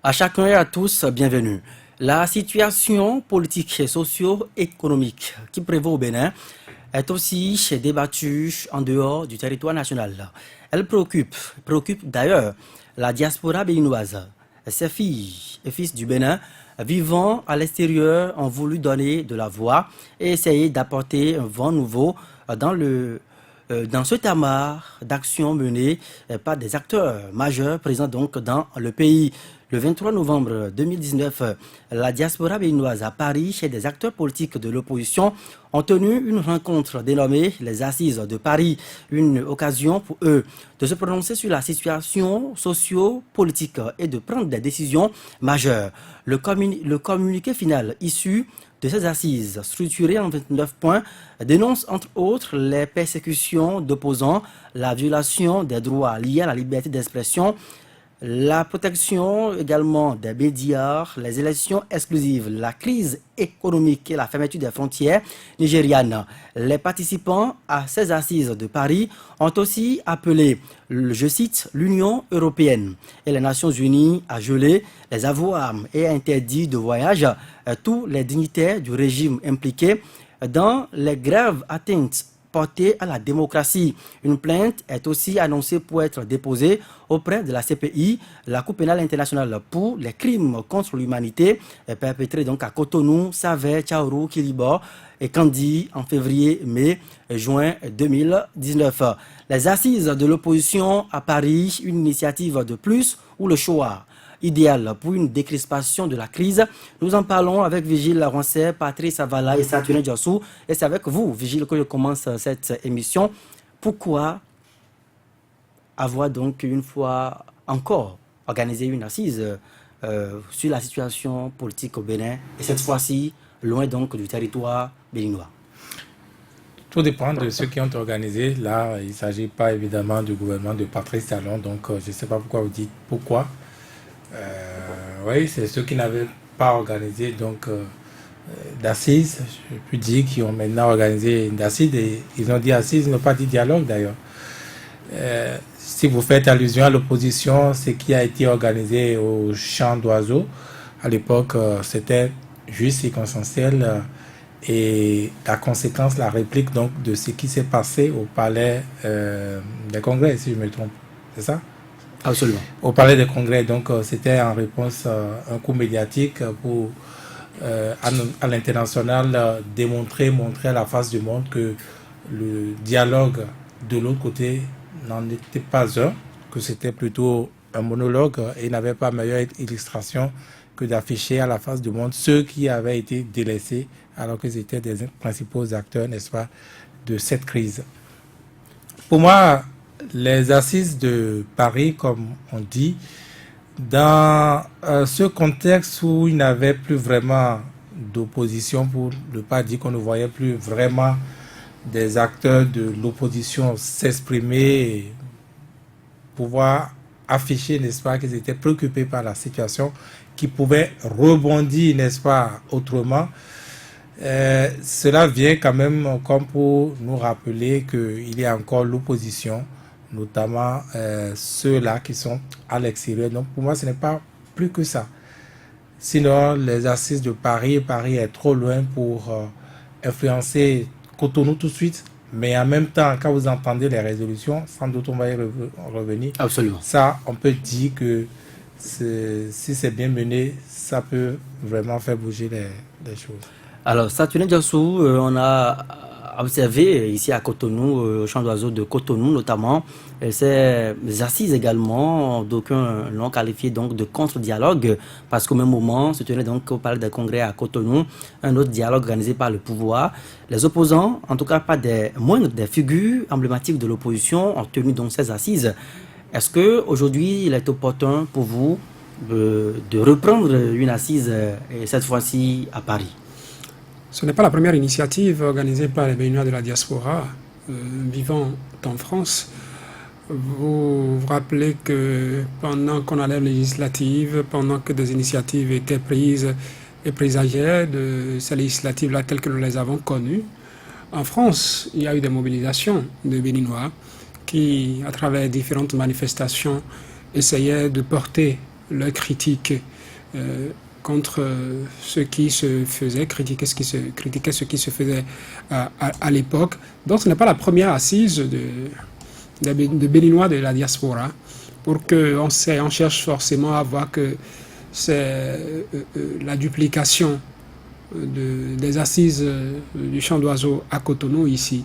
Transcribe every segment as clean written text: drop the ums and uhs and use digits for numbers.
À chacun et à tous, bienvenue. La situation politique et socio-économique qui prévaut au Bénin est aussi débattue en dehors du territoire national. Elle préoccupe d'ailleurs la diaspora béninoise. Ses filles et fils du Bénin vivant à l'extérieur ont voulu donner de la voix et essayer d'apporter un vent nouveau dans dans ce tamar d'actions menées par des acteurs majeurs présents donc dans le pays. Le 23 novembre 2019, la diaspora béninoise à Paris, chez des acteurs politiques de l'opposition, ont tenu une rencontre dénommée les Assises de Paris, une occasion pour eux de se prononcer sur la situation socio-politique et de prendre des décisions majeures. Le communiqué final issu de ces assises, structurées en 29 points, dénonce entre autres les persécutions d'opposants, la violation des droits liés à la liberté d'expression, la protection également des médias, les élections exclusives, la crise économique et la fermeture des frontières nigérianes. Les participants à ces assises de Paris ont aussi appelé, je cite, l'Union européenne et les Nations unies à geler les avoirs et interdire de voyage à tous les dignitaires du régime impliqués dans les graves atteintes portée à la démocratie. Une plainte est aussi annoncée pour être déposée auprès de la CPI, la Cour pénale internationale, pour les crimes contre l'humanité perpétrés donc à Cotonou, Savè, Tchaourou, Kilibor et Kandi en février, mai, juin 2019. Les assises de l'opposition à Paris, une initiative de plus ou le choix idéal pour une décrispation de la crise. Nous en parlons avec Vigile Roncet, Patrice Avala et Saturnin Diossou. Et c'est avec vous, Vigile, que je commence cette émission. Pourquoi avoir donc une fois encore organisé une assise sur la situation politique au Bénin, et cette fois-ci loin donc du territoire béninois? Tout dépend de ceux qui ont organisé. Là, il ne s'agit pas évidemment du gouvernement de Patrice Talon, donc je ne sais pas pourquoi vous dites pourquoi. Oui, c'est ceux qui n'avaient pas organisé donc d'assises, je peux dire, qui ont maintenant organisé une assise. Et ils ont dit assise, ils n'ont pas dit dialogue d'ailleurs. Si vous faites allusion à l'opposition, ce qui a été organisé au Chant d'Oiseaux, à l'époque, c'était juste circonstanciel et la conséquence, la réplique donc de ce qui s'est passé au palais des congrès, si je me trompe. C'est ça? Absolument. Au palais des congrès, donc c'était en réponse à un coup médiatique pour à l'international montrer à la face du monde que le dialogue de l'autre côté n'en était pas un, que c'était plutôt un monologue et n'avait pas meilleure illustration que d'afficher à la face du monde ceux qui avaient été délaissés alors qu'ils étaient des principaux acteurs, n'est-ce pas, de cette crise. Pour moi, les assises de Paris, comme on dit, dans ce contexte où il n'y avait plus vraiment d'opposition, pour ne pas dire qu'on ne voyait plus vraiment des acteurs de l'opposition s'exprimer et pouvoir afficher, n'est-ce pas, qu'ils étaient préoccupés par la situation, qui pouvaient rebondir, n'est-ce pas, autrement. Cela vient quand même comme pour nous rappeler qu'il y a encore l'opposition, notamment ceux-là qui sont à l'extérieur. Donc pour moi, ce n'est pas plus que ça. Sinon, les assises de Paris est trop loin pour influencer Cotonou tout de suite. Mais en même temps, quand vous entendez les résolutions, sans doute on va y revenir. Absolument. Ça, on peut dire que si c'est bien mené, ça peut vraiment faire bouger les choses. Alors, Saturnin Diossou, on a observé ici à Cotonou, au Champ d'Oiseaux de Cotonou notamment, ces assises également, d'aucuns l'ont qualifié donc de contre-dialogue, parce qu'au même moment se tenait donc au palais des congrès à Cotonou un autre dialogue organisé par le pouvoir. Les opposants, en tout cas pas des moindres des figures emblématiques de l'opposition, ont tenu donc ces assises. Est-ce qu'aujourd'hui il est opportun pour vous de reprendre une assise, et cette fois-ci à Paris? Ce n'est pas la première initiative organisée par les Béninois de la diaspora vivant en France. Vous vous rappelez que pendant qu'on allait aux législatives, pendant que des initiatives étaient prises et présageaient de ces législatives-là telles que nous les avons connues, en France, il y a eu des mobilisations de Béninois qui, à travers différentes manifestations, essayaient de porter leurs critiques contre ce qui se faisait, critiquer ce qui se faisait à l'époque. Donc ce n'est pas la première assise de Béninois de la diaspora, pour qu'on on cherche forcément à voir que c'est la duplication des assises du chant d'oiseau à Cotonou ici.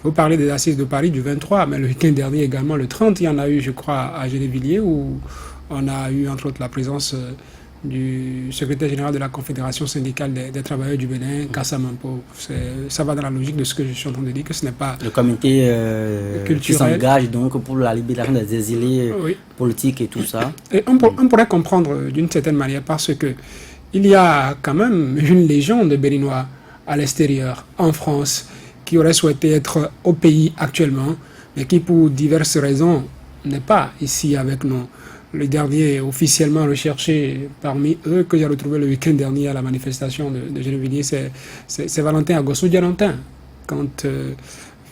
Vous parlez des assises de Paris du 23, mais le week-end dernier également, le 30, il y en a eu, je crois, à Gennevilliers, où on a eu entre autres la présence du secrétaire général de la Confédération syndicale des travailleurs du Bénin, Kassa Mampo. Ça va dans la logique de ce que je suis en train de dire, que ce n'est pas le comité qui s'engage donc pour la libération des exilés politiques et tout ça. Et on pourrait comprendre d'une certaine manière, parce que il y a quand même une légion de Béninois à l'extérieur, en France, qui auraient souhaité être au pays actuellement, mais qui pour diverses raisons n'est pas ici avec nous. Le dernier officiellement recherché parmi eux que j'ai retrouvé le week-end dernier à la manifestation de Gennevilliers, c'est Valentin Agosso-Dialantin. Quand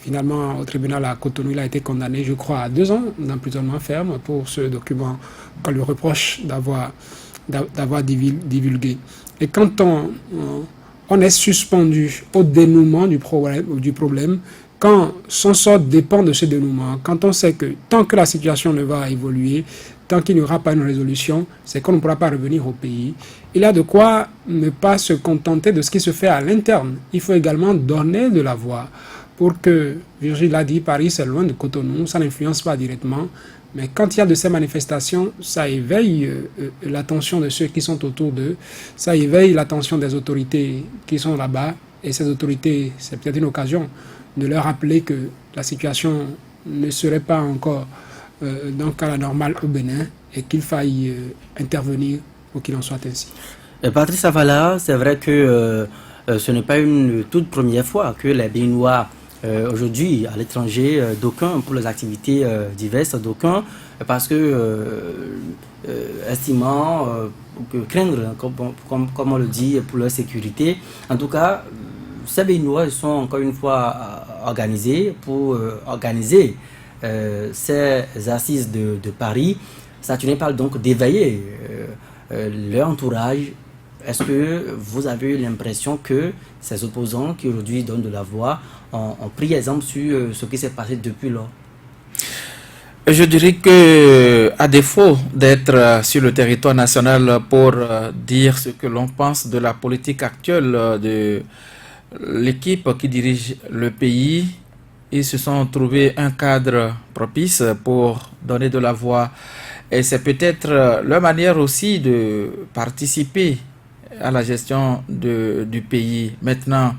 finalement au tribunal à Cotonou, il a été condamné, je crois, à 2 ans d'emprisonnement ferme pour ce document qu'on lui reproche d'avoir divulgué. Et quand on est suspendu au dénouement du problème, quand son sort dépend de ce dénouement, quand on sait que tant que la situation ne va évoluer, tant qu'il n'y aura pas une résolution, c'est qu'on ne pourra pas revenir au pays. Il y a de quoi ne pas se contenter de ce qui se fait à l'interne. Il faut également donner de la voix pour que, Virgile l'a dit, Paris c'est loin de Cotonou, ça n'influence pas directement. Mais quand il y a de ces manifestations, ça éveille l'attention de ceux qui sont autour d'eux, ça éveille l'attention des autorités qui sont là-bas. Et ces autorités, c'est peut-être une occasion de leur rappeler que la situation ne serait pas encore donc à la normale au Bénin et qu'il faille intervenir pour qu'il en soit ainsi. Patrice Avala, c'est vrai que ce n'est pas une toute première fois que les Béninois aujourd'hui à l'étranger, d'aucuns pour les activités diverses, d'aucuns parce que estimant que craindre, comme on le dit, pour leur sécurité. En tout cas, ces Béninois sont encore une fois organisés pour organiser ces assises de Paris. Ça tenait pas donc d'éveiller leur entourage. Est-ce que vous avez l'impression que ces opposants qui aujourd'hui donnent de la voix ont pris exemple sur ce qui s'est passé depuis lors? Je dirais que, à défaut d'être sur le territoire national pour dire ce que l'on pense de la politique actuelle de l'équipe qui dirige le pays, ils se sont trouvés un cadre propice pour donner de la voix. Et c'est peut-être leur manière aussi de participer à la gestion du pays. Maintenant,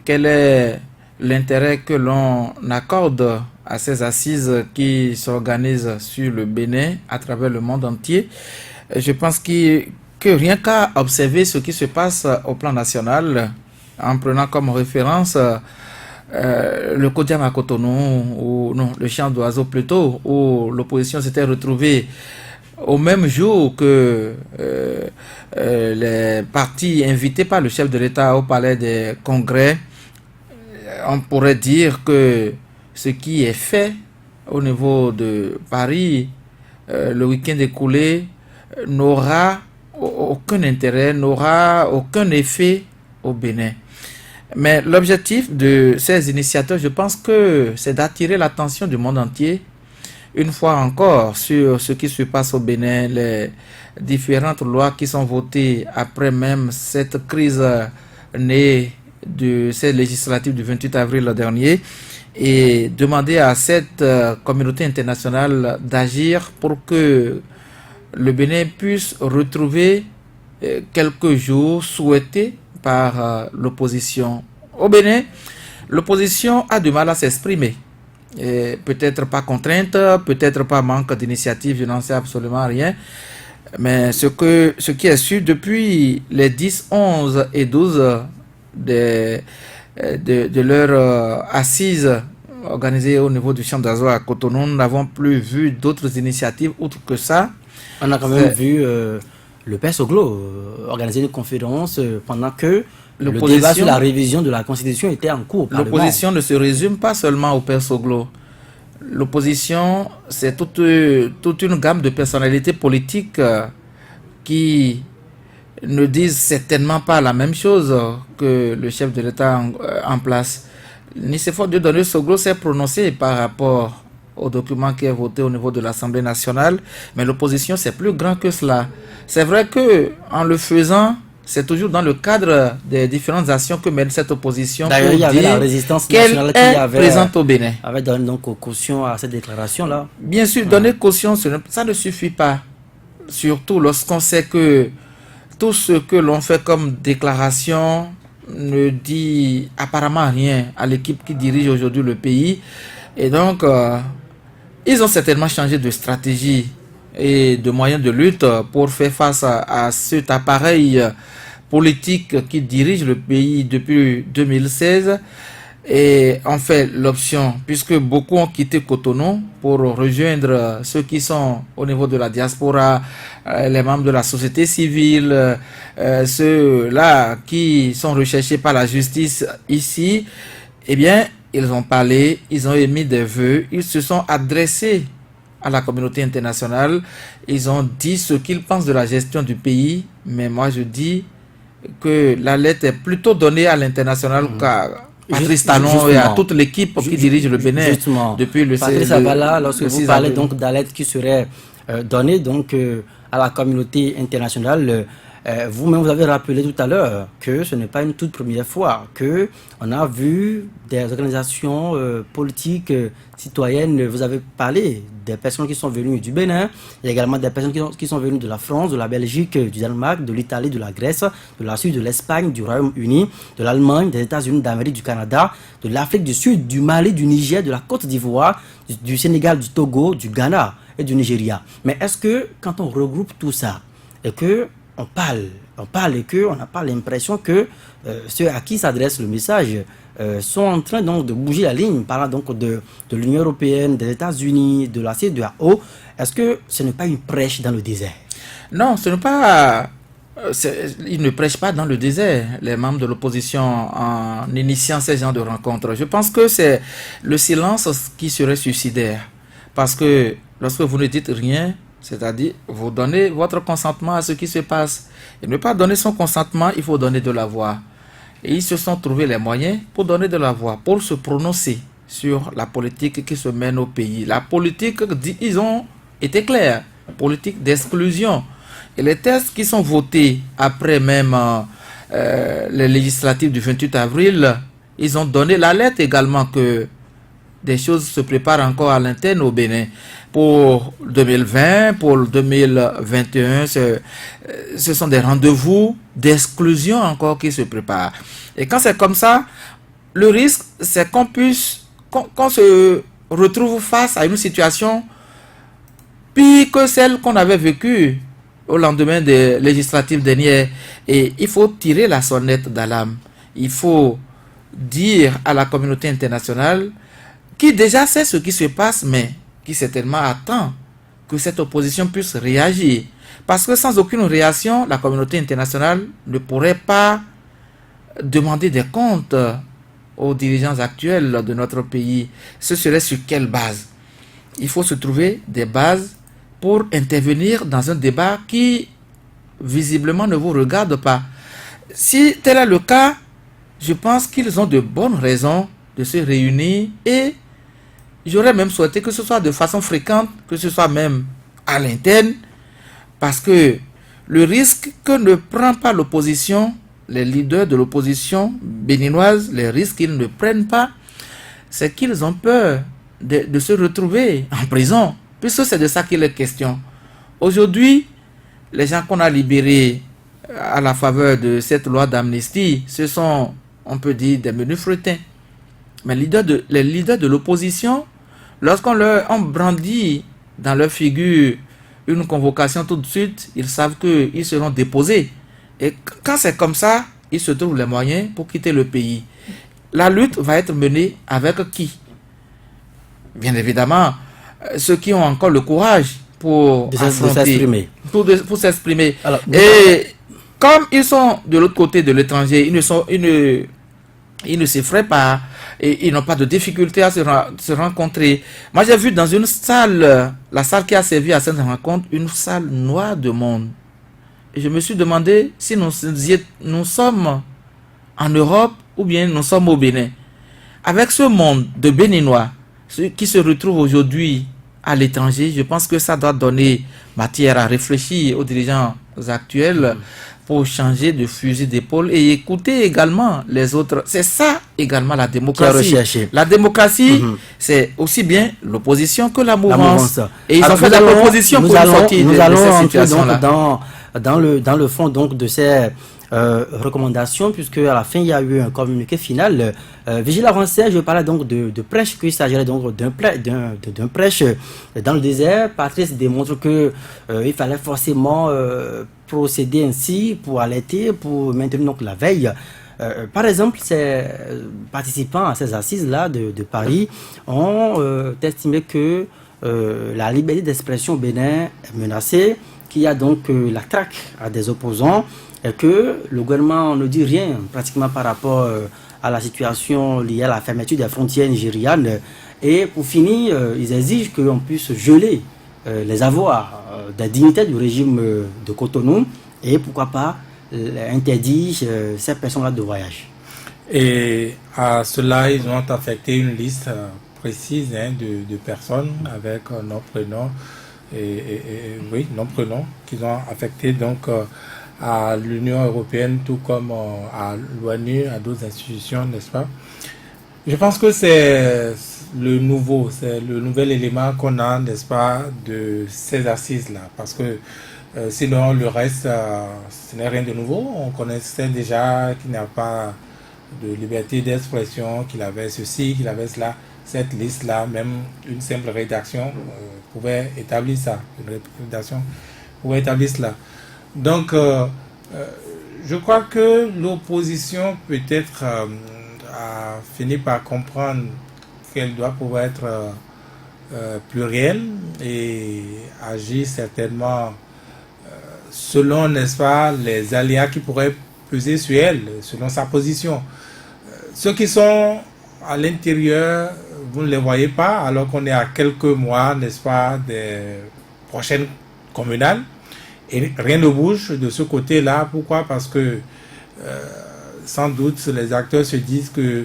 quel est l'intérêt que l'on accorde à ces assises qui s'organisent sur le Bénin à travers le monde entier? Je pense que rien qu'à observer ce qui se passe au plan national, en prenant comme référence le Kodiam à Cotonou, ou non, le chant d'oiseau plutôt, où l'opposition s'était retrouvée au même jour que les partis invités par le chef de l'État au palais des congrès, on pourrait dire que ce qui est fait au niveau de Paris le week-end écoulé n'aura aucun intérêt, n'aura aucun effet au Bénin. Mais l'objectif de ces initiateurs, je pense que c'est d'attirer l'attention du monde entier une fois encore sur ce qui se passe au Bénin, les différentes lois qui sont votées après même cette crise née de ces législatives du 28 avril dernier, et demander à cette communauté internationale d'agir pour que le Bénin puisse retrouver quelques jours souhaités par l'opposition. Au Bénin, l'opposition a du mal à s'exprimer. Peut-être pas contrainte, peut-être pas manque d'initiative, je n'en sais absolument rien. Mais ce qui est sûr, depuis les 10, 11 et 12 de leur assise organisée au niveau du champ d'oiseaux à Cotonou, nous n'avons plus vu d'autres initiatives outre que ça. On a quand même vu le père Soglo organiser une conférence pendant que le débat sur la révision de la Constitution était en cours. L'opposition ne se résume pas seulement au père Soglo. L'opposition, c'est toute une gamme de personnalités politiques qui ne disent certainement pas la même chose que le chef de l'État en place. Nicéphore Dieudonné Soglo s'est prononcé par rapport au document qui est voté au niveau de l'Assemblée nationale, mais l'opposition c'est plus grand que cela. C'est vrai que en le faisant, c'est toujours dans le cadre des différentes actions que mène cette opposition. D'ailleurs, il y avait la résistance nationale qui avait présente au Bénin. Avait donné donc caution à cette déclaration-là. Bien sûr, donner caution, ça ne suffit pas. Surtout lorsqu'on sait que tout ce que l'on fait comme déclaration ne dit apparemment rien à l'équipe qui dirige aujourd'hui le pays. Et donc, ils ont certainement changé de stratégie et de moyens de lutte pour faire face à cet appareil politique qui dirige le pays depuis 2016 et ont fait l'option, puisque beaucoup ont quitté Cotonou pour rejoindre ceux qui sont au niveau de la diaspora, les membres de la société civile, ceux-là qui sont recherchés par la justice ici. Eh bien, ils ont parlé, ils ont émis des vœux, ils se sont adressés à la communauté internationale, ils ont dit ce qu'ils pensent de la gestion du pays, mais moi je dis que la lettre est plutôt donnée à l'international qu'à Patrice Talon et à toute l'équipe qui dirige le Bénin depuis le 16 Patrice Abala, lorsque vous parlez donc de la lettre qui serait donnée donc à la communauté internationale, vous-même vous avez rappelé tout à l'heure que ce n'est pas une toute première fois que on a vu des organisations politiques citoyennes. Vous avez parlé des personnes qui sont venues du Bénin, il y a également des personnes qui sont venues de la France, de la Belgique, du Danemark, de l'Italie, de la Grèce, de la Suisse, de l'Espagne, du Royaume-Uni, de l'Allemagne, des États-Unis d'Amérique, du Canada, de l'Afrique du Sud, du Mali, du Niger, de la Côte d'Ivoire, du Sénégal, du Togo, du Ghana et du Nigeria. Mais est-ce que quand on regroupe tout ça et que on parle et qu'on n'a pas l'impression que ceux à qui s'adresse le message sont en train donc de bouger la ligne, parlant donc de l'Union européenne, des États-Unis, de la CEDEAO, est-ce que ce n'est pas une prêche dans le désert? Non, ce n'est pas... ils ne prêchent pas dans le désert, les membres de l'opposition, en initiant ces genres de rencontres. Je pense que c'est le silence qui serait suicidaire. Parce que lorsque vous ne dites rien, c'est-à-dire, vous donnez votre consentement à ce qui se passe. Et ne pas donner son consentement, il faut donner de la voix. Et ils se sont trouvés les moyens pour donner de la voix, pour se prononcer sur la politique qui se mène au pays. La politique, ils ont été clairs, politique d'exclusion. Et les textes qui sont votés après même les législatives du 28 avril, ils ont donné la lettre également que des choses se préparent encore à l'interne au Bénin. Pour 2020, pour 2021, ce sont des rendez-vous d'exclusion encore qui se préparent. Et quand c'est comme ça, le risque, c'est qu'on se retrouve face à une situation pire que celle qu'on avait vécue au lendemain des législatives dernières. Et il faut tirer la sonnette d'alarme. Il faut dire à la communauté internationale qui déjà sait ce qui se passe, mais qui certainement attend que cette opposition puisse réagir. Parce que sans aucune réaction, la communauté internationale ne pourrait pas demander des comptes aux dirigeants actuels de notre pays. Ce serait sur quelle base? Il faut se trouver des bases pour intervenir dans un débat qui visiblement ne vous regarde pas. Si tel est le cas, je pense qu'ils ont de bonnes raisons de se réunir et j'aurais même souhaité que ce soit de façon fréquente, que ce soit même à l'interne, parce que le risque que ne prend pas l'opposition, les leaders de l'opposition béninoise, les risques qu'ils ne prennent pas, c'est qu'ils ont peur de se retrouver en prison, puisque c'est de ça qu'il est question. Aujourd'hui, les gens qu'on a libérés à la faveur de cette loi d'amnistie, ce sont, on peut dire, des menus fretin. Mais les leaders de l'opposition, lorsqu'on leur brandit dans leur figure une convocation tout de suite, ils savent qu'ils seront déposés. Et quand c'est comme ça, ils se trouvent les moyens pour quitter le pays. La lutte va être menée avec qui? Bien évidemment, ceux qui ont encore le courage pour s'exprimer. Pour s'exprimer. Et comme ils sont de l'autre côté de l'étranger, ils ne s'effraient pas et ils n'ont pas de difficulté à se rencontrer. Moi, j'ai vu dans une salle, la salle qui a servi à cette rencontre, une salle noire de monde. je me suis demandé si nous sommes en Europe ou bien nous sommes au Bénin. Avec ce monde de Béninois qui se retrouvent aujourd'hui à l'étranger, je pense que ça doit donner matière à réfléchir aux dirigeants actuels pour changer de fusil d'épaule et écouter également les autres. C'est ça également la démocratie. La démocratie, c'est aussi bien l'opposition que la mouvance. Et ils ont fait la proposition pour sortir de cette situation-là. Dans le fond donc de ces recommandations, puisque à la fin il y a eu un communiqué final. Vigile avancé, je parlais donc de prêche, qu'il s'agirait donc d'un prêche dans le désert. Patrice démontre que il fallait forcément procéder ainsi pour alerter, pour maintenir donc la veille. Par exemple, ces participants à ces assises-là de Paris ont estimé que la liberté d'expression au Bénin est menacée, qu'il y a donc la traque à des opposants et que le gouvernement ne dit rien pratiquement par rapport à la situation liée à la fermeture des frontières nigérianes. Et pour finir, ils exigent qu'on puisse geler les avoirs des dignitaires du régime de Cotonou et pourquoi pas interdire ces personnes-là de voyage. Et à cela, ils ont affecté une liste précise de personnes avec nom, prénom oui, nom, prénom qu'ils ont affecté donc à l'Union européenne tout comme à l'ONU, à d'autres institutions, n'est-ce pas? Je pense que c'est le nouvel élément qu'on a, n'est-ce pas, de ces assises-là. Parce que sinon, le reste, ce n'est rien de nouveau. On connaissait déjà qu'il n'y a pas de liberté d'expression, qu'il avait ceci, qu'il avait cela. Cette liste-là, même une simple rédaction pouvait établir ça. Une rédaction pouvait établir cela. Donc, je crois que l'opposition peut-être a fini par comprendre qu'elle doit pouvoir être plurielle et agir certainement selon, n'est-ce pas, les aléas qui pourraient peser sur elle, selon sa position. Ceux qui sont à l'intérieur, vous ne les voyez pas, alors qu'on est à quelques mois, n'est-ce pas, des prochaines communales. Et rien ne bouge de ce côté-là. Pourquoi? Parce que sans doute les acteurs se disent que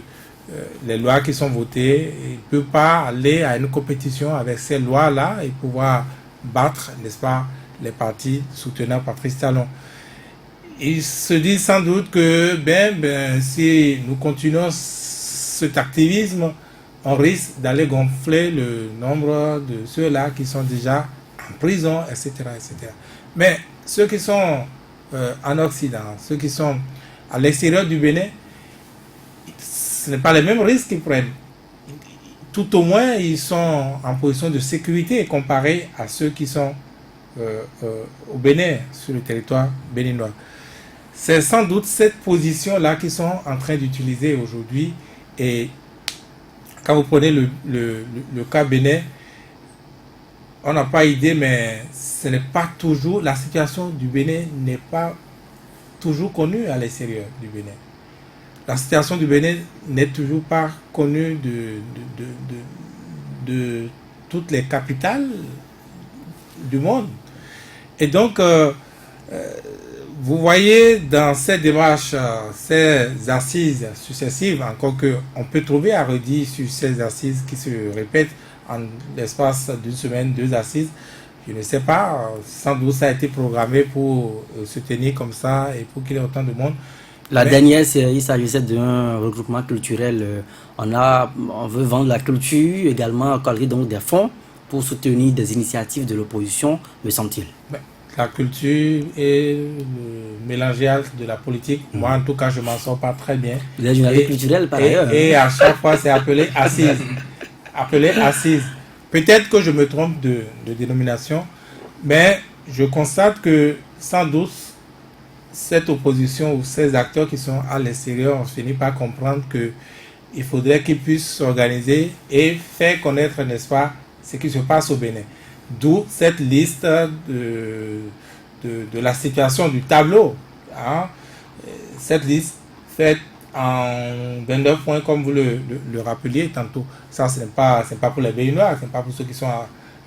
les lois qui sont votées, ils ne peuvent pas aller à une compétition avec ces lois-là et pouvoir battre, n'est-ce pas, les partis soutenant Patrice Talon. Ils se disent sans doute que si nous continuons cet activisme, on risque d'aller gonfler le nombre de ceux-là qui sont déjà en prison, etc., etc. Mais ceux qui sont en Occident, ceux qui sont à l'extérieur du Bénin, ce n'est pas les mêmes risques qu'ils prennent. Tout au moins, ils sont en position de sécurité comparé à ceux qui sont au Bénin, sur le territoire béninois. C'est sans doute cette position-là qu'ils sont en train d'utiliser aujourd'hui. Et quand vous prenez le cas Bénin, on n'a pas idée, mais ce n'est pas toujours, la situation du Bénin n'est pas toujours connue à l'extérieur du Bénin. La situation du Bénin n'est toujours pas connue de toutes les capitales du monde. Et donc, vous voyez dans ces démarches, ces assises successives, encore qu'on peut trouver à redire sur ces assises qui se répètent en l'espace d'une semaine, 2 assises, je ne sais pas, sans doute ça a été programmé pour se tenir comme ça et pour qu'il y ait autant de monde. La dernière, il s'agissait d'un regroupement culturel. On veut vendre la culture, également accorder donc des fonds pour soutenir des initiatives de l'opposition, me semble-t-il. La culture et le mélangeage de la politique, moi en tout cas je m'en sors pas très bien. Les journalistes culturels par ailleurs. Et à chaque fois c'est appelé assise. Appelé assise. Peut-être que je me trompe de dénomination, mais je constate que sans doute cette opposition ou ces acteurs qui sont à l'extérieur ont fini par comprendre qu'il faudrait qu'ils puissent s'organiser et faire connaître, n'est-ce pas, ce qui se passe au Bénin. D'où cette liste de la situation du tableau. Hein. Cette liste faite en 29 points, comme vous le rappeliez tantôt. Ça, ce n'est pas pour les Béninois, ce n'est pas pour ceux qui sont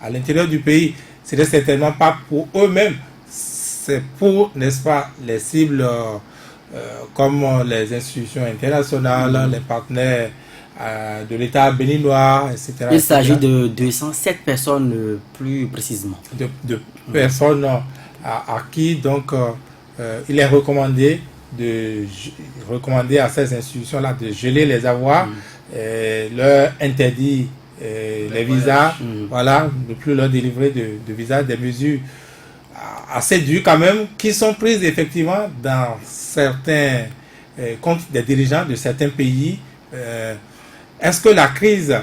à l'intérieur du pays. Ce n'est certainement pas pour eux-mêmes. c'est pour, n'est-ce pas, les cibles comme les institutions internationales, les partenaires de l'État béninois, etc. Il s'agit de 207 personnes plus précisément. De personnes à qui donc il est recommandé à ces institutions-là de geler les avoirs, leur interdire les visas, voilà, ne plus leur délivrer de visas, des mesures assez dures quand même, qui sont prises effectivement dans certains comptes des dirigeants de certains pays. Est-ce que la crise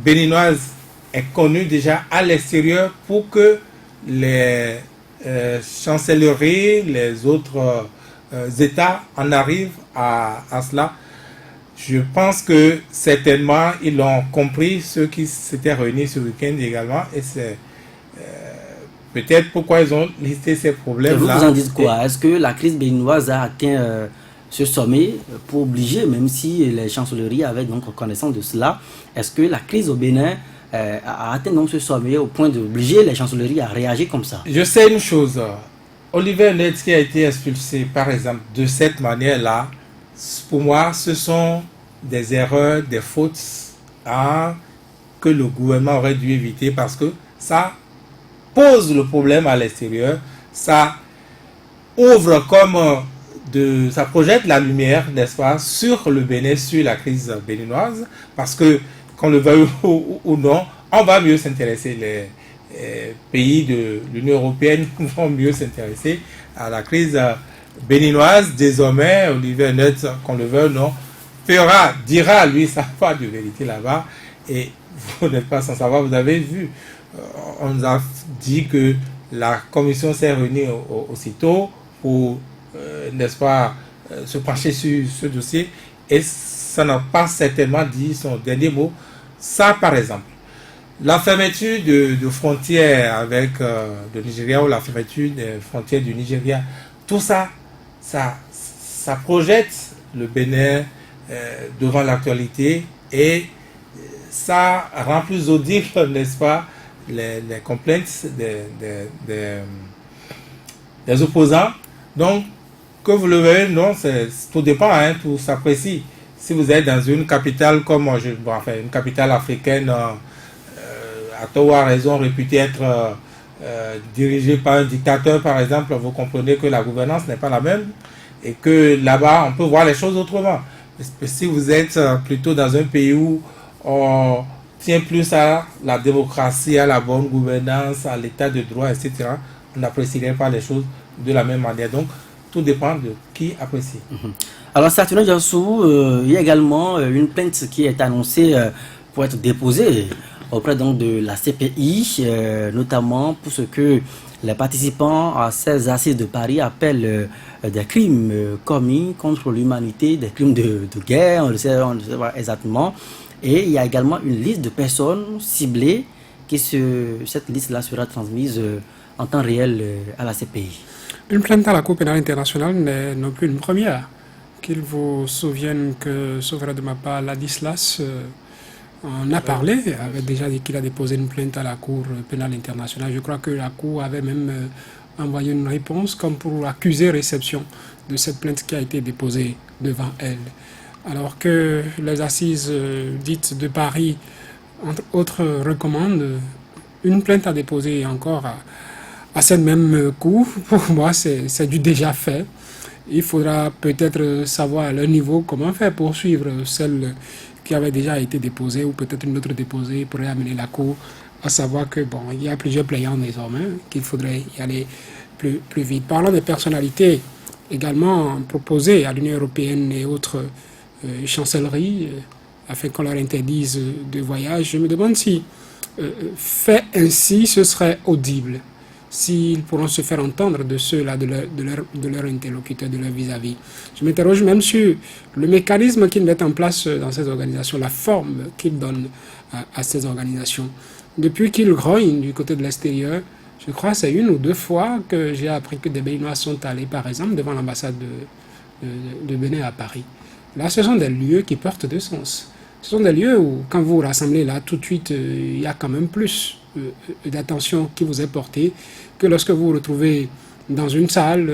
béninoise est connue déjà à l'extérieur pour que les chancelleries, les autres États en arrivent à cela? Je pense que certainement ils l'ont compris, ceux qui s'étaient réunis ce week-end également, et c'est peut-être pourquoi ils ont listé ces problèmes-là. Vous en dites quoi? Est-ce que la crise béninoise a atteint ce sommet pour obliger, même si les chancelleries avaient donc connaissance de cela, est-ce que la crise au Bénin a atteint donc ce sommet au point d'obliger les chancelleries à réagir comme ça? Je sais une chose, Olivier Net qui a été expulsé par exemple de cette manière-là, pour moi ce sont des erreurs, des fautes que le gouvernement aurait dû éviter, parce que ça pose le problème à l'extérieur, ça ouvre comme ça projette la lumière, n'est-ce pas, sur le Bénin, sur la crise béninoise, parce que, qu'on le veuille ou non, on va mieux s'intéresser, les pays de l'Union européenne vont mieux s'intéresser à la crise béninoise. Désormais, Olivier Net, qu'on le veuille ou non, dira lui sa part de vérité là-bas, et vous n'êtes pas sans savoir, vous avez vu, on nous a dit que la commission s'est réunie aussitôt pour n'est-ce pas, se pencher sur ce dossier, et ça n'a pas certainement dit son dernier mot. Ça, par exemple, la fermeture de frontières avec le Nigeria, ou la fermeture des frontières du Nigeria, tout ça, ça projette le Bénin devant l'actualité, et ça rend plus audible, n'est-ce pas, les complaintes des opposants. Donc, que vous le voyez, non, tout dépend, hein, tout s'apprécie. Si vous êtes dans une capitale comme une capitale africaine, à raison réputée être dirigée par un dictateur, par exemple, vous comprenez que la gouvernance n'est pas la même, et que là-bas, on peut voir les choses autrement. Si vous êtes plutôt dans un pays où on tient plus à la démocratie, à la bonne gouvernance, à l'état de droit, etc., on n'apprécierait pas les choses de la même manière. Donc, tout dépend de qui apprécie. Alors, Saturnin Diassou, il y a également une plainte qui est annoncée pour être déposée auprès donc de la CPI, notamment pour ce que les participants à ces assises de Paris appellent des crimes commis contre l'humanité, des crimes de guerre, on ne sait pas exactement. Et il y a également une liste de personnes ciblées, cette liste-là sera transmise en temps réel à la CPI. Une plainte à la Cour pénale internationale n'est non plus une première. Qu'il vous souvienne que, sauf erreur de ma part, Ladislas en a parlé, avait déjà dit qu'il a déposé une plainte à la Cour pénale internationale. Je crois que la Cour avait même envoyé une réponse comme pour accuser réception de cette plainte qui a été déposée devant elle. Alors que les assises dites de Paris, entre autres, recommandent une plainte à déposer encore à cette même Cour. Pour moi, c'est du déjà fait. Il faudra peut-être savoir à leur niveau comment faire pour suivre celle qui avait déjà été déposée, ou peut-être une autre déposée pourrait amener la Cour à savoir que bon, il y a plusieurs plaignants désormais, qu'il faudrait y aller plus vite. Parlant des personnalités également proposées à l'Union européenne et autres chancelleries afin qu'on leur interdise de voyage, je me demande si fait ainsi ce serait audible, s'ils pourront se faire entendre de ceux-là, de leur interlocuteur, de leur vis-à-vis. Je m'interroge même sur le mécanisme qu'ils mettent en place dans ces organisations, la forme qu'ils donnent à ces organisations. Depuis qu'ils grognent du côté de l'extérieur, je crois que c'est 1 ou 2 fois que j'ai appris que des Béninois sont allés, par exemple, devant l'ambassade de Bénin à Paris. Là, ce sont des lieux qui portent de sens. Ce sont des lieux où, quand vous vous rassemblez là, tout de suite, il y a quand même plus d'attention qui vous est portée que lorsque vous vous retrouvez dans une salle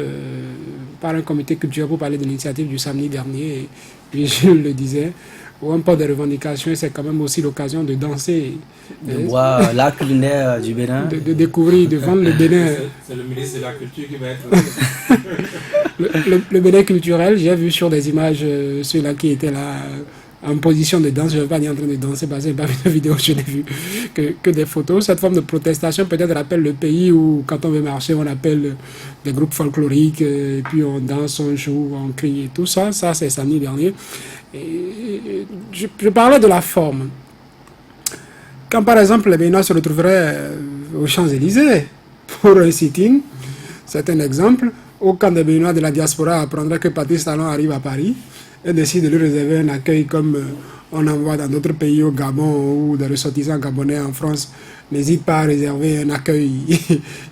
par un comité culturel pour parler de l'initiative du samedi dernier. Et je le disais, où on parle des revendications, c'est quand même aussi l'occasion de danser. De voir l'art culinaire du Bénin. De découvrir, de vendre le Bénin. C'est le ministre de la Culture qui va être... le Bénin culturel, j'ai vu sur des images ceux-là qui étaient là en position de danse. Je ne vais pas dire en train de danser parce que je n'ai pas vu de vidéo, je n'ai vu que des photos. Cette forme de protestation peut-être rappelle le pays où quand on veut marcher, on appelle des groupes folkloriques, et puis on danse, on joue, on crie et tout ça. Ça, c'est samedi dernier. Et je parlais de la forme. Quand par exemple les Béninois se retrouveraient aux Champs-Élysées pour un sit-in, c'est un exemple, ou quand des Béninois de la diaspora apprendraient que Patrice Talon arrive à Paris et décide de lui réserver un accueil comme on envoie dans d'autres pays, au Gabon ou des ressortissants gabonais en France, n'hésitent pas à réserver un accueil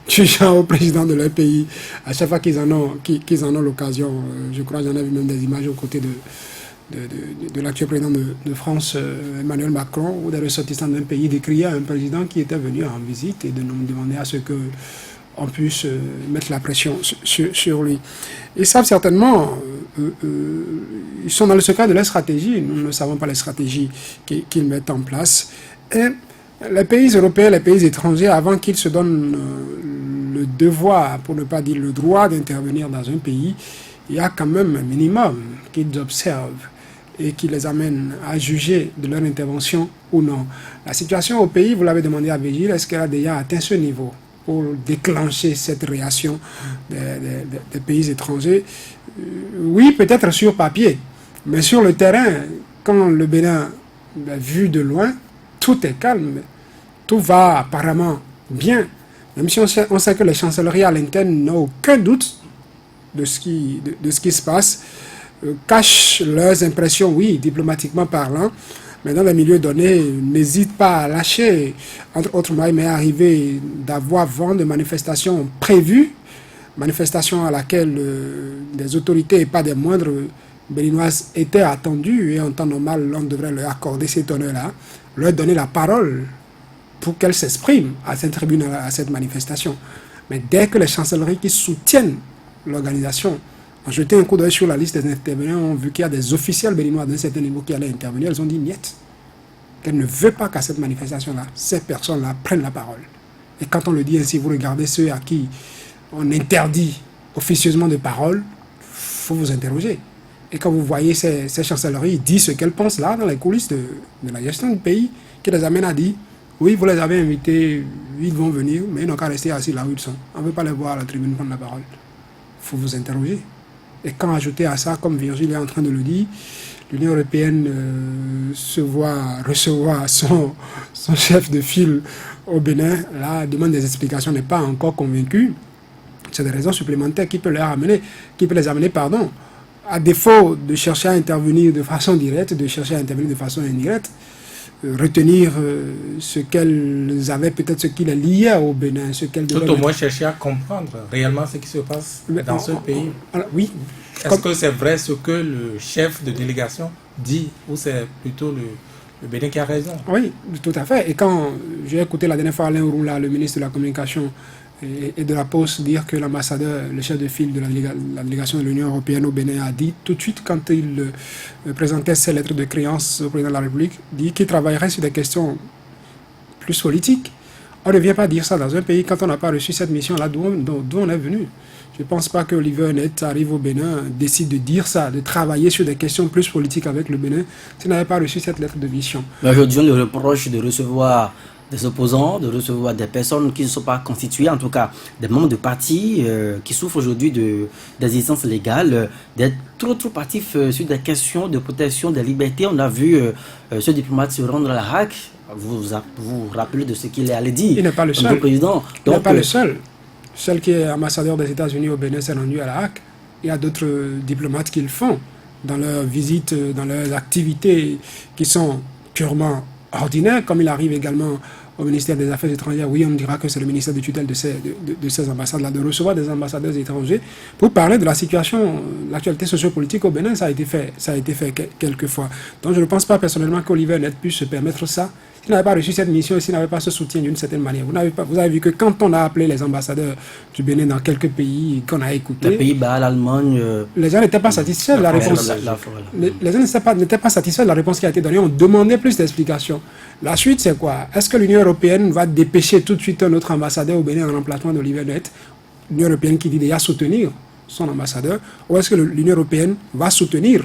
du genre au président de leur pays à chaque fois qu'ils en ont l'occasion. Je crois que j'en ai vu même des images aux côtés de l'actuel président de France, Emmanuel Macron, ou des ressortissants d'un pays, d'écrire à un président qui était venu en visite et de nous demander à ce qu'on puisse mettre la pression sur lui. Ils savent certainement, ils sont dans le secret de leur stratégie, nous ne savons pas les stratégies qu'ils mettent en place. Et les pays européens, les pays étrangers, avant qu'ils se donnent le devoir, pour ne pas dire le droit d'intervenir dans un pays, il y a quand même un minimum qu'ils observent et qui les amène à juger de leur intervention ou non. La situation au pays, vous l'avez demandé à Vigile, est-ce qu'elle a déjà atteint ce niveau pour déclencher cette réaction des pays étrangers? Oui, peut-être sur papier, mais sur le terrain, quand le Bénin est vu de loin, tout est calme, tout va apparemment bien. Même si on sait que les chancelleries à l'interne n'ont aucun doute de ce qui se passe, cachent leurs impressions, oui, diplomatiquement parlant, mais dans les milieux donnés, n'hésitent pas à lâcher. Entre autres, il m'est arrivé d'avoir vent de manifestations prévues, manifestations à laquelle des autorités, et pas des moindres béninoises, étaient attendues, et en temps normal, on devrait leur accorder cet honneur-là, leur donner la parole pour qu'elles s'expriment à cette tribune, à cette manifestation. Mais dès que les chancelleries qui soutiennent l'organisation ont jeté un coup d'œil sur la liste des intervenants, ont vu qu'il y a des officiels béninois d'un certain niveau qui allaient intervenir, elles ont dit niet, qu'elles ne veulent pas qu'à cette manifestation-là, ces personnes-là prennent la parole. Et quand on le dit ainsi, vous regardez ceux à qui on interdit officieusement de parole, il faut vous interroger. Et quand vous voyez ces chancelleries disent ce qu'elles pensent là, dans les coulisses de la gestion du pays, qui les amène à dire, oui, vous les avez invités, ils vont venir, mais ils n'ont qu'à rester assis là où ils sont. On ne veut pas les voir à la tribune prendre la parole. Il faut vous interroger. Et quand ajouter à ça, comme Virgile est en train de le dire, l'Union européenne recevoir son chef de file au Bénin, là, demande des explications, n'est pas encore convaincu. C'est des raisons supplémentaires qui peuvent les amener, à défaut de chercher à intervenir de façon directe, de chercher à intervenir de façon indirecte, retenir ce qu'elles avaient, peut-être ce qui les liait au Bénin, ce qu'elles devaient... Tout au moins chercher à comprendre réellement ce qui se passe dans ce pays. Oui. Est-ce que c'est vrai ce que le chef de délégation dit, ou c'est plutôt le Bénin qui a raison? Oui, tout à fait. Et quand j'ai écouté la dernière fois Alain Roula, le ministre de la Communication et de la Poste, dire que l'ambassadeur, le chef de file de la délégation de l'Union européenne au Bénin a dit tout de suite, quand il présentait ses lettres de créance au président de la République, dit qu'il travaillerait sur des questions plus politiques. On ne vient pas dire ça dans un pays quand on n'a pas reçu cette mission-là d'où on est venu. Je ne pense pas que Oliver Net arrive au Bénin, décide de dire ça, de travailler sur des questions plus politiques avec le Bénin, s'il n'avait pas reçu cette lettre de mission. Mais aujourd'hui, on le reproche de recevoir des opposants, de recevoir des personnes qui ne sont pas constituées, en tout cas des membres de partis qui souffrent aujourd'hui d'existence légale, d'être trop actifs sur des questions de protection des libertés. On a vu ce diplomate se rendre à la RAC. Vous vous rappelez de ce qu'il est allé dire. Il n'est pas le seul. Président. Il n'est pas le seul. Celle qui est ambassadeur des États-Unis au Bénin s'est rendu à la HAC. Il y a d'autres diplomates qui le font dans leurs visites, dans leurs activités qui sont purement ordinaires, comme il arrive également au ministère des Affaires étrangères. Oui, on dira que c'est le ministère de tutelle de ces ambassades-là, de recevoir des ambassadeurs étrangers pour parler de la situation, l'actualité sociopolitique au Bénin. Ça a été fait quelques fois. Donc je ne pense pas personnellement qu'Oliver Net puisse se permettre ça. s'ils n'avaient pas reçu cette mission et s'ils n'avaient pas ce soutien d'une certaine manière. Vous avez vu que quand on a appelé les ambassadeurs du Bénin dans quelques pays qu'on a écoutés, les Pays-Bas, l'Allemagne, les gens n'étaient pas satisfaits de la réponse. Les gens n'étaient pas satisfaits de la réponse qui a été donnée. On demandait plus d'explications. La suite, c'est quoi? Est-ce que l'Union européenne va dépêcher tout de suite un autre ambassadeur au Bénin en remplacement d'Olivier Net? L'Union européenne qui dit déjà soutenir son ambassadeur, ou est-ce que l'Union européenne va soutenir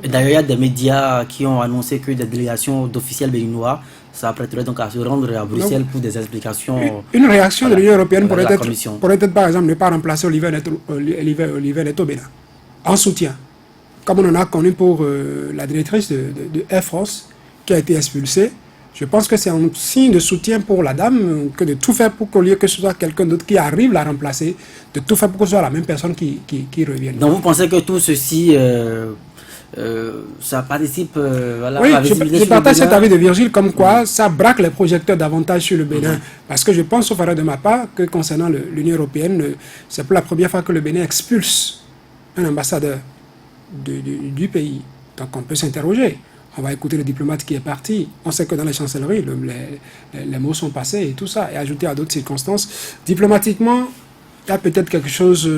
D'ailleurs, il y a des médias qui ont annoncé que des délégations d'officiels béninois s'apprêteraient donc à se rendre à Bruxelles pour des explications. Une réaction de l'Union européenne pourrait être, par exemple, ne pas remplacer Olivier Net au Bénin, en soutien, comme on en a connu pour la directrice de Air France qui a été expulsée. Je pense que c'est un signe de soutien pour la dame que de tout faire pour qu'au lieu que ce soit quelqu'un d'autre qui arrive la remplacer, de tout faire pour que ce soit la même personne qui revienne. Donc vous pensez que tout ceci, ça participe à la visibilité? Je partage cet avis de Virgile comme quoi ça braque les projecteurs davantage sur le Bénin. Parce que je pense, sauf erreur de ma part, que concernant l'Union européenne, c'est pour la première fois que le Bénin expulse un ambassadeur du pays. Donc on peut s'interroger. On va écouter le diplomate qui est parti. On sait que dans les chancelleries, les mots sont passés et tout ça. Et ajouté à d'autres circonstances, diplomatiquement, il y a peut-être quelque chose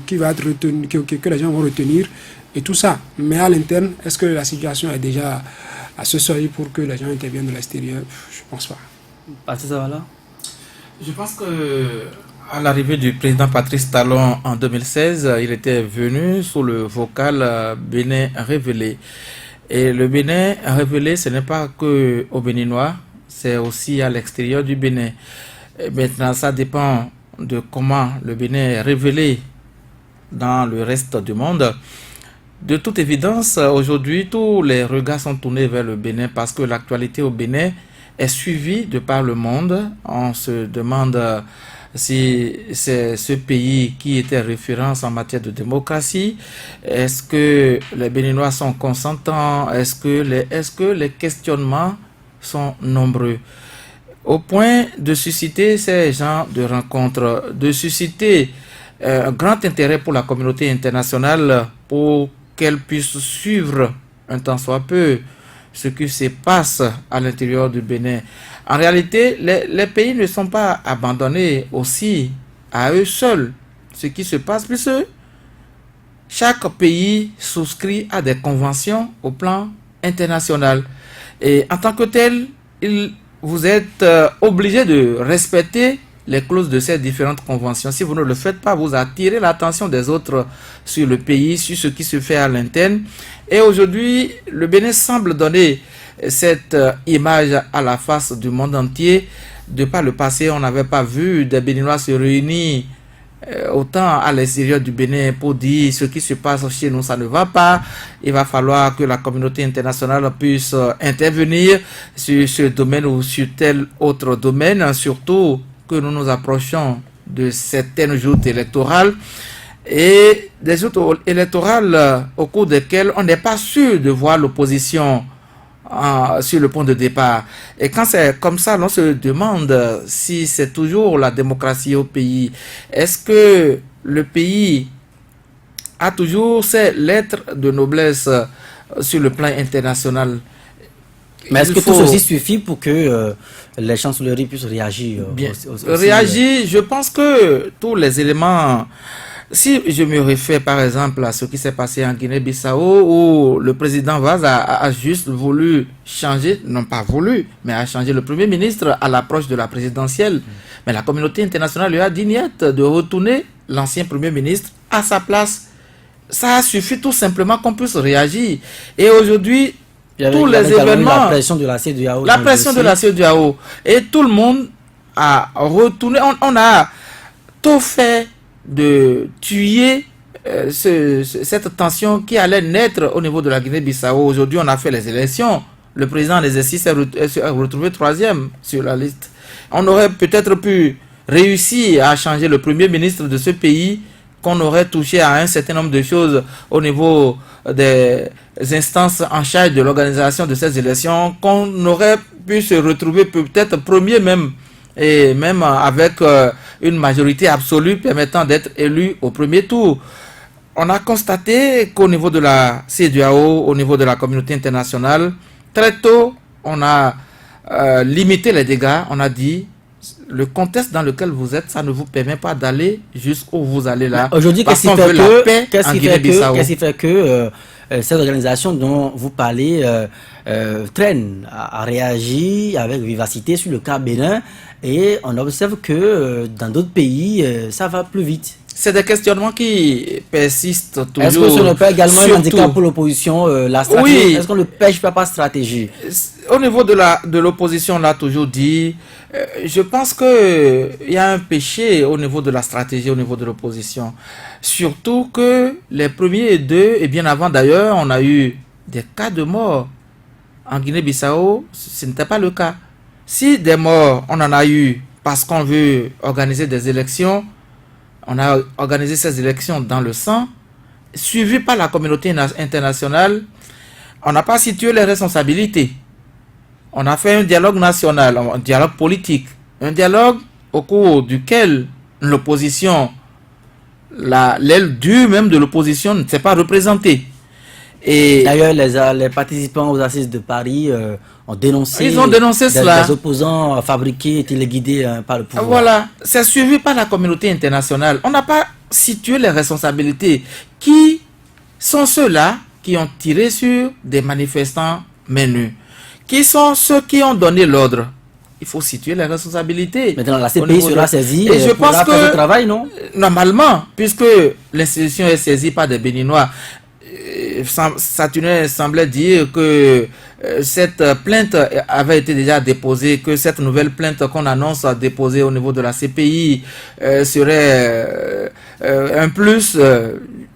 qui va être retenu, que les gens vont retenir et tout ça. Mais à l'interne, est-ce que la situation est déjà à ce seuil pour que les gens interviennent de l'extérieur? Je ne pense pas. Je pense que à l'arrivée du président Patrice Talon en 2016, il était venu sous le vocal Bénin révélé. Et le Bénin révélé, ce n'est pas que aux Béninois, c'est aussi à l'extérieur du Bénin. Et maintenant, ça dépend de comment le Bénin est révélé dans le reste du monde. De toute évidence, aujourd'hui, tous les regards sont tournés vers le Bénin parce que l'actualité au Bénin est suivie de par le monde. On se demande si c'est ce pays qui était référence en matière de démocratie. Est-ce que les Béninois sont consentants? Est-ce que les questionnements sont nombreux? Au point de susciter ces genres de rencontres, de susciter un grand intérêt pour la communauté internationale pour qu'elle puisse suivre un tant soit peu ce qui se passe à l'intérieur du Bénin. En réalité, les pays ne sont pas abandonnés aussi à eux seuls. Ce qui se passe, puisque chaque pays souscrit à des conventions au plan international. Et en tant que tel, vous êtes obligé de respecter les clauses de ces différentes conventions. Si vous ne le faites pas, vous attirez l'attention des autres sur le pays, sur ce qui se fait à l'interne. Et aujourd'hui, le Bénin semble donner cette image à la face du monde entier. De par le passé, on n'avait pas vu des Béninois se réunir autant à l'extérieur du Bénin pour dire ce qui se passe chez nous, ça ne va pas. Il va falloir que la communauté internationale puisse intervenir sur ce domaine ou sur tel autre domaine, surtout que nous nous approchons de certaines joutes électorales et des joutes électorales au cours desquelles on n'est pas sûr de voir l'opposition sur le point de départ. Et quand c'est comme ça, on se demande si c'est toujours la démocratie au pays. Est-ce que le pays a toujours ses lettres de noblesse sur le plan international? Mais est-ce que tout ceci suffit pour que les chancelleries puissent réagir? Réagir, je pense que tous les éléments... Si je me réfère par exemple à ce qui s'est passé en Guinée-Bissau où le président Vaz a juste voulu changer, non pas voulu, mais a changé le premier ministre à l'approche de la présidentielle. Mais la communauté internationale lui a dit niet de retourner l'ancien premier ministre à sa place. Ça a suffi tout simplement qu'on puisse réagir. Et aujourd'hui, tous les événements... La pression de la CEDEAO. La pression de la CEDEAO. Et tout le monde a retourné. On a tout fait de tuer cette tension qui allait naître au niveau de la Guinée-Bissau. Aujourd'hui, on a fait les élections. Le président en exercice s'est retrouvé 3e sur la liste. On aurait peut-être pu réussir à changer le premier ministre de ce pays, qu'on aurait touché à un certain nombre de choses au niveau des instances en charge de l'organisation de ces élections, qu'on aurait pu se retrouver peut-être premier même, et même avec une majorité absolue permettant d'être élu au premier tour. On a constaté qu'au niveau de la CEDEAO, au niveau de la communauté internationale, très tôt, on a limiter les dégâts, on a dit, le contexte dans lequel vous êtes, ça ne vous permet pas d'aller jusqu'où vous allez là. Aujourd'hui, parce qu'on veut la paix en Guinée-Bissau. qu'est-ce qui fait que cette organisation dont vous parlez traîne à réagir avec vivacité sur le cas Bénin, et on observe que dans d'autres pays, ça va plus vite. C'est des questionnements qui persistent toujours. Est-ce que ce n'est pas également un handicap pour l'opposition, la stratégie? Oui. Est-ce qu'on ne pêche pas par stratégie? Au niveau de l'opposition, on l'a toujours dit. Je pense qu'il y a un péché au niveau de la stratégie, au niveau de l'opposition. Surtout que les premiers deux, et bien avant d'ailleurs, on a eu des cas de mort. En Guinée-Bissau, ce n'était pas le cas. Si des morts, on en a eu parce qu'on veut organiser des élections, on a organisé ces élections dans le sang, suivi par la communauté internationale. On n'a pas situé les responsabilités. On a fait un dialogue national, un dialogue politique, un dialogue au cours duquel l'opposition, l'aile dure même de l'opposition ne s'est pas représentée. Et d'ailleurs, les participants aux assises de Paris ont dénoncé, cela. Des opposants fabriqués et téléguidés par le pouvoir. Voilà, c'est suivi par la communauté internationale. On n'a pas situé les responsabilités. Qui sont ceux-là qui ont tiré sur des manifestants menus? Qui sont ceux qui ont donné l'ordre? Il faut situer les responsabilités. Maintenant, la CPI sera saisie et je pense que faire ce travail, non? Normalement, puisque l'institution est saisie par des Béninois, Saturnin semblait dire que cette plainte avait été déjà déposée, que cette nouvelle plainte qu'on annonce déposée au niveau de la CPI serait un plus.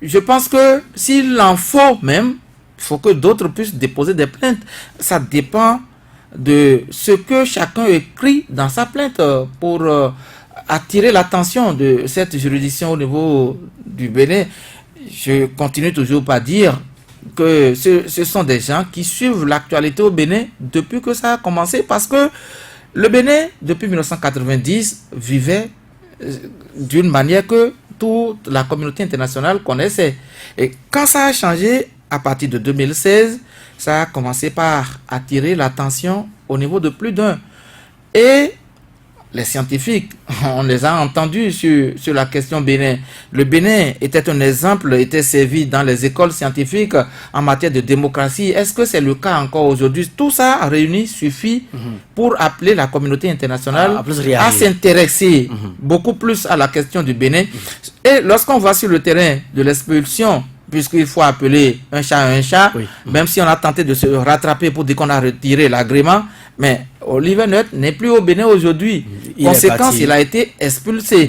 Je pense que s'il en faut même, il faut que d'autres puissent déposer des plaintes. Ça dépend de ce que chacun écrit dans sa plainte pour attirer l'attention de cette juridiction au niveau du Bénin. Je continue toujours par dire que ce sont des gens qui suivent l'actualité au Bénin depuis que ça a commencé, parce que le Bénin, depuis 1990, vivait d'une manière que toute la communauté internationale connaissait. Et quand ça a changé, à partir de 2016, ça a commencé par attirer l'attention au niveau de plus d'un. Et les scientifiques, on les a entendus sur la question Bénin. Le Bénin était un exemple, était servi dans les écoles scientifiques en matière de démocratie. Est-ce que c'est le cas encore aujourd'hui? Tout ça réuni suffit pour appeler la communauté internationale à s'intéresser beaucoup plus à la question du Bénin. Et lorsqu'on va sur le terrain de l'expulsion, puisqu'il faut appeler un chat, même si on a tenté de se rattraper pour dire qu'on a retiré l'agrément, mais Oliver Nutt n'est plus au Bénin aujourd'hui. Conséquence, il a été expulsé.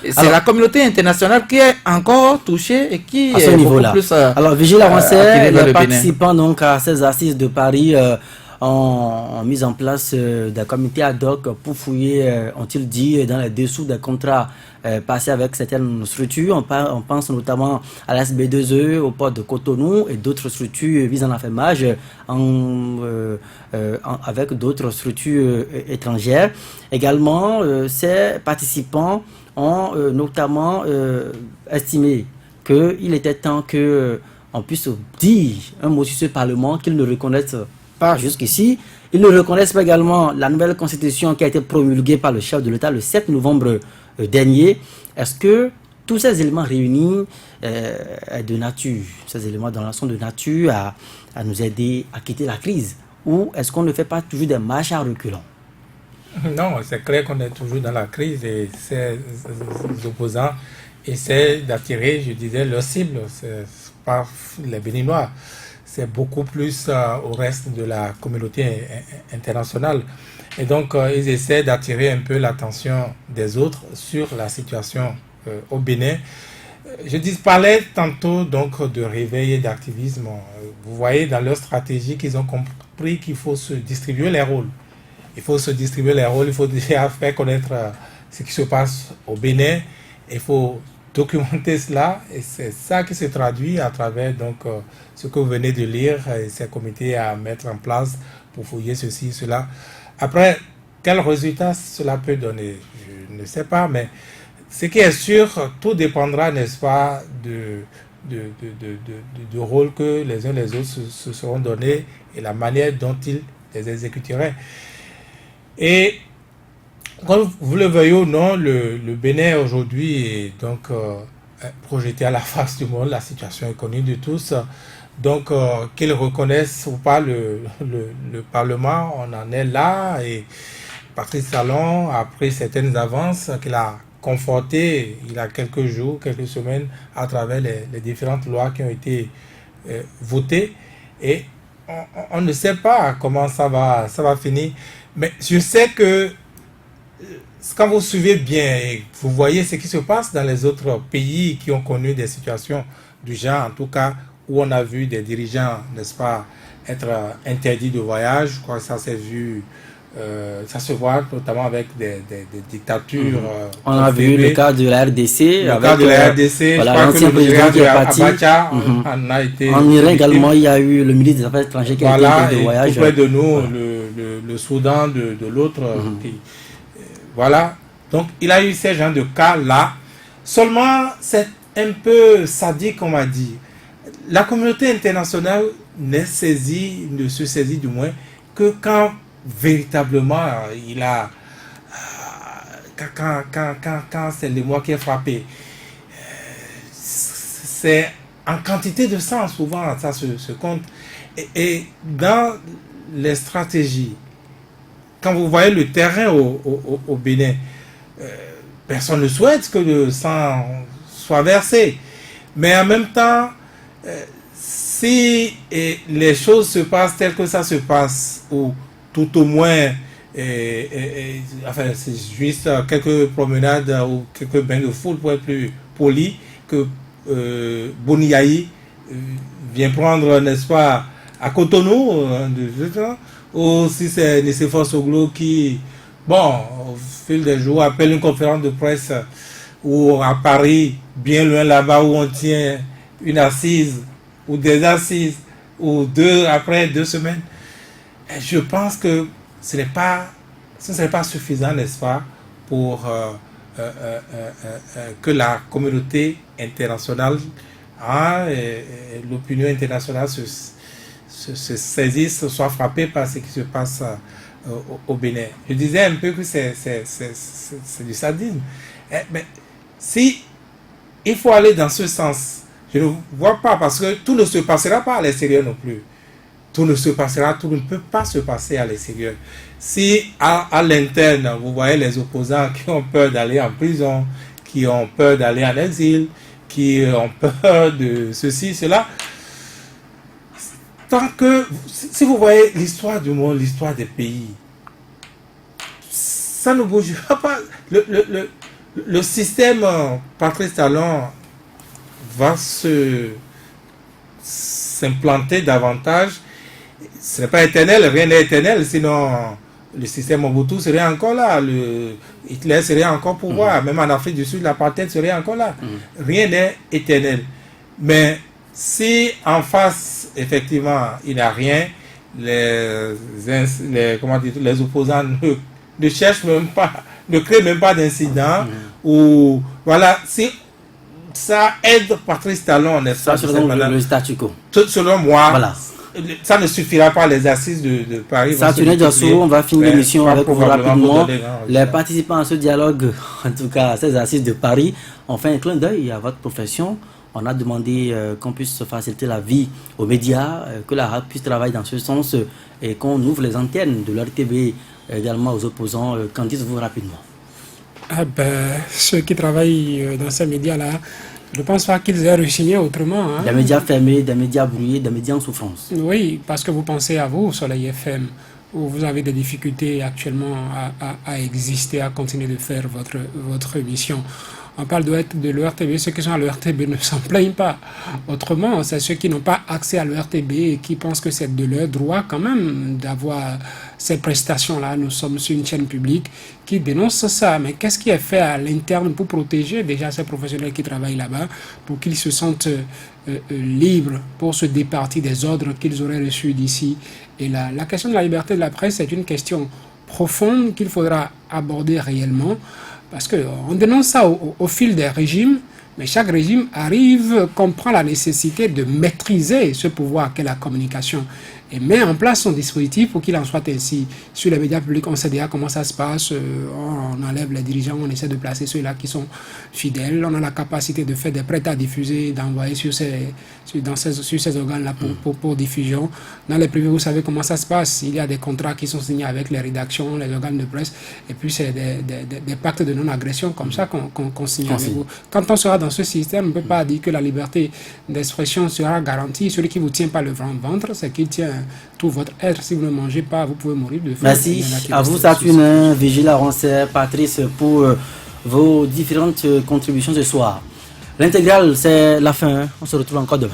C'est la communauté internationale qui est encore touchée et qui est beaucoup plus... Alors, Vigile Avancé, les participants donc, à ces assises de Paris ont mis en place des comités ad hoc pour fouiller, ont-ils dit, dans les dessous des contrats passés avec certaines structures. On pense notamment à la SB2E, au port de Cotonou et d'autres structures visant l'affermage avec d'autres structures étrangères. Également, ces participants ont notamment estimé qu'il était temps qu'on puisse dire un mot sur ce Parlement qu'ils ne reconnaissent pas jusqu'ici. Ils ne reconnaissent pas également la nouvelle constitution qui a été promulguée par le chef de l'État le 7 novembre dernier. Est-ce que tous ces éléments réunis sont de nature, ces éléments sont de nature à nous aider à quitter la crise? Ou est-ce qu'on ne fait pas toujours des marches à reculons? Non, c'est clair qu'on est toujours dans la crise et ces opposants essaient d'attirer, je disais, leur cible. C'est pas les Béninois. C'est beaucoup plus au reste de la communauté internationale. Et donc, ils essaient d'attirer un peu l'attention des autres sur la situation au Bénin. Je parlais tantôt donc de réveil et d'activisme. Vous voyez dans leur stratégie qu'ils ont compris qu'il faut se distribuer les rôles. Il faut se distribuer les rôles, il faut déjà faire connaître ce qui se passe au Bénin. Il faut documenter cela et c'est ça qui se traduit à travers donc ce que vous venez de lire et ces comités à mettre en place pour fouiller ceci, cela. Après, quel résultat cela peut donner? Je ne sais pas, mais ce qui est sûr, tout dépendra, n'est-ce pas, du rôle que les uns les autres se seront donnés et la manière dont ils les exécuteraient. Et comme vous le voyez ou non, le Bénin aujourd'hui est donc projeté à la face du monde. La situation est connue de tous. Donc, qu'ils reconnaissent ou pas le Parlement, on en est là. Et Patrice Talon a pris certaines avances qu'il a confortées il y a quelques jours, quelques semaines, à travers les différentes lois qui ont été votées. Et on ne sait pas comment ça va finir. Mais je sais que quand vous suivez bien et vous voyez ce qui se passe dans les autres pays qui ont connu des situations du genre, en tout cas, où on a vu des dirigeants, n'est-ce pas, être interdits de voyage. Je crois que ça s'est vu, ça se voit notamment avec des dictatures. On a vu le cas de la RDC. Le cas de la RDC, voilà, l'ancien président qui est parti. Abacha, en a été. En Iran également, il y a eu le ministre des Affaires étrangères qui a été interdit de voyage. Tout près de nous, voilà. le Soudan de l'autre pays. Voilà. Donc, il a eu ces genres de cas-là. Seulement, c'est un peu sadique, on m'a dit. La communauté internationale ne se saisit du moins que quand véritablement il a quand c'est le moi qui est frappé. C'est en quantité de sang souvent ça se compte. Et dans les stratégies, quand vous voyez le terrain au Bénin, personne ne souhaite que le sang soit versé, mais en même temps, si les choses se passent telles que ça se passe, ou tout au moins, enfin, c'est juste quelques promenades ou quelques bains de foule pour être plus poli, que Boniaï vient prendre, n'est-ce pas, à Cotonou, ou si c'est Nicéphore Soglo qui, bon, au fil des jours, appelle une conférence de presse, ou à Paris, bien loin là-bas où on tient une assise ou des assises ou après 2 semaines, je pense que ce ne serait pas suffisant, n'est-ce pas, pour que la communauté internationale, l'opinion internationale se saisisse, soit frappée par ce qui se passe au Bénin. Je disais un peu que c'est du sadisme. Mais si il faut aller dans ce sens, je ne vois pas, parce que tout ne se passera pas à l'extérieur non plus. Tout ne peut pas se passer à l'extérieur. Si à l'interne, vous voyez les opposants qui ont peur d'aller en prison, qui ont peur d'aller en exil, qui ont peur de ceci, cela, tant que, si vous voyez l'histoire du monde, l'histoire des pays, ça ne bougera pas. Le système Patrice Talon va s'implanter davantage. Ce n'est pas éternel, rien n'est éternel, sinon le système Mobutu serait encore là, Hitler serait encore au pouvoir, même en Afrique du Sud, l'apartheid serait encore là. Rien n'est éternel. Mais si en face, effectivement, il n'y a rien, les opposants ne cherchent même pas, ne créent même pas d'incident, ou voilà, si ça aide Patrice Talon, n'est-ce pas, selon le statu quo. Selon moi, voilà. Ça ne suffira pas, les assises de Paris. Saturné Diassou, on va finir l'émission avec vous rapidement. Les participants à ce dialogue, en tout cas à ces assises de Paris, ont fait un clin d'œil à votre profession. On a demandé qu'on puisse faciliter la vie aux médias, que la RAC puisse travailler dans ce sens et qu'on ouvre les antennes de l'RTB également aux opposants. Qu'en dites-vous rapidement? Ceux qui travaillent dans ces médias-là, je ne pense pas qu'ils aient re-signé autrement. Hein. Des médias fermés, des médias brouillés, des médias en souffrance. Oui, parce que vous pensez à vous, Soleil FM, où vous avez des difficultés actuellement à exister, à continuer de faire votre émission. On parle de l'ERTB, ceux qui sont à l'ERTB ne s'en plaignent pas. Autrement, c'est ceux qui n'ont pas accès à l'ERTB et qui pensent que c'est de leur droit quand même d'avoir ces prestations-là. Nous sommes sur une chaîne publique qui dénonce ça. Mais qu'est-ce qui est fait à l'interne pour protéger déjà ces professionnels qui travaillent là-bas, pour qu'ils se sentent libres pour se départir des ordres qu'ils auraient reçus d'ici et là? La question de la liberté de la presse est une question profonde qu'il faudra aborder réellement. Parce qu'on dénonce ça au fil des régimes, Mais chaque régime arrive, comprend la nécessité de maîtriser ce pouvoir qu'est la communication et met en place son dispositif pour qu'il en soit ainsi. Sur les médias publics, on sait déjà comment ça se passe. On enlève les dirigeants, on essaie de placer ceux-là qui sont fidèles. On a la capacité de faire des prêts à diffuser, d'envoyer sur ces organes-là pour diffusion. Dans les privés, vous savez comment ça se passe. Il y a des contrats qui sont signés avec les rédactions, les organes de presse, et puis c'est des pactes de non-agression comme ça qu'on signe avec vous. Quand on sera dans ce système, on ne peut pas dire que la liberté d'expression sera garantie. Celui qui ne vous tient pas le ventre, c'est qu'il tient tout votre être. Si vous ne mangez pas, vous pouvez mourir de faim. Merci à vous, Saturnin, Vigile Aroncet, Patrice, pour vos différentes contributions ce soir. L'intégrale, c'est la fin. On se retrouve encore demain.